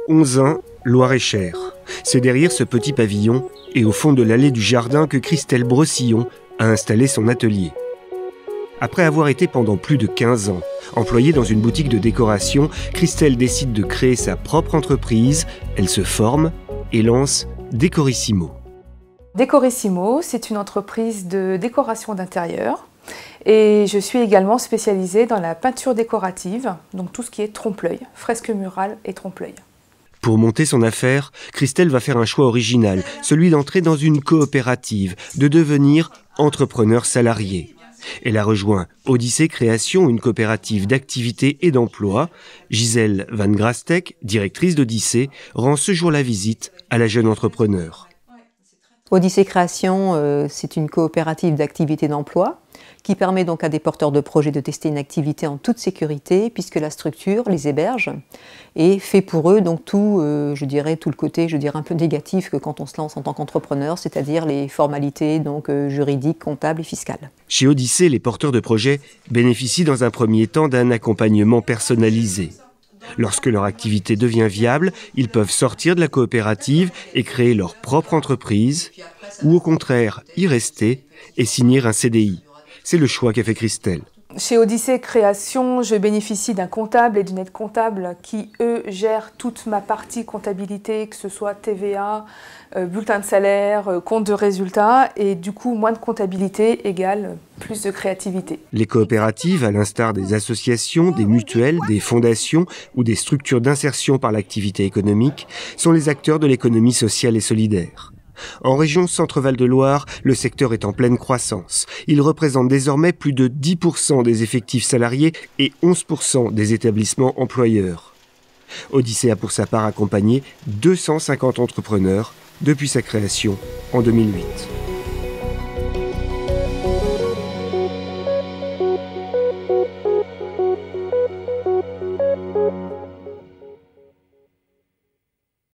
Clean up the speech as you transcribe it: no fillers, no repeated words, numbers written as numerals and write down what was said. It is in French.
Onzain, Loir-et-Cher. C'est derrière ce petit pavillon et au fond de l'allée du jardin que Christelle Brosillon a installé son atelier. Après avoir été pendant plus de 15 ans employée dans une boutique de décoration, Christelle décide de créer sa propre entreprise. Elle se forme et lance Décorissimo. Décorissimo, c'est une entreprise de décoration d'intérieur et je suis également spécialisée dans la peinture décorative, donc tout ce qui est trompe-l'œil, fresque murale et trompe-l'œil. Pour monter son affaire, Christelle va faire un choix original, celui d'entrer dans une coopérative, de devenir entrepreneur salarié. Elle a rejoint Odyssée Création, une coopérative d'activité et d'emploi. Gisèle Van Grastek, directrice d'Odyssée, rend ce jour la visite à la jeune entrepreneur. Odyssée Création, c'est une coopérative d'activité d'emploi qui permet donc à des porteurs de projets de tester une activité en toute sécurité puisque la structure les héberge et fait pour eux donc tout, tout le côté un peu négatif que quand on se lance en tant qu'entrepreneur, c'est-à-dire les formalités donc juridiques, comptables et fiscales. Chez Odyssée, les porteurs de projets bénéficient dans un premier temps d'un accompagnement personnalisé. Lorsque leur activité devient viable, ils peuvent sortir de la coopérative et créer leur propre entreprise, ou au contraire y rester et signer un CDI. C'est le choix qu'a fait Christelle. Chez Odyssée Création, je bénéficie d'un comptable et d'une aide comptable qui, eux, gèrent toute ma partie comptabilité, que ce soit TVA, bulletin de salaire, compte de résultats, et du coup, moins de comptabilité égale plus de créativité. Les coopératives, à l'instar des associations, des mutuelles, des fondations ou des structures d'insertion par l'activité économique, sont les acteurs de l'économie sociale et solidaire. En région Centre-Val de Loire, le secteur est en pleine croissance. Il représente désormais plus de 10% des effectifs salariés et 11% des établissements employeurs. Odyssée a pour sa part accompagné 250 entrepreneurs depuis sa création en 2008.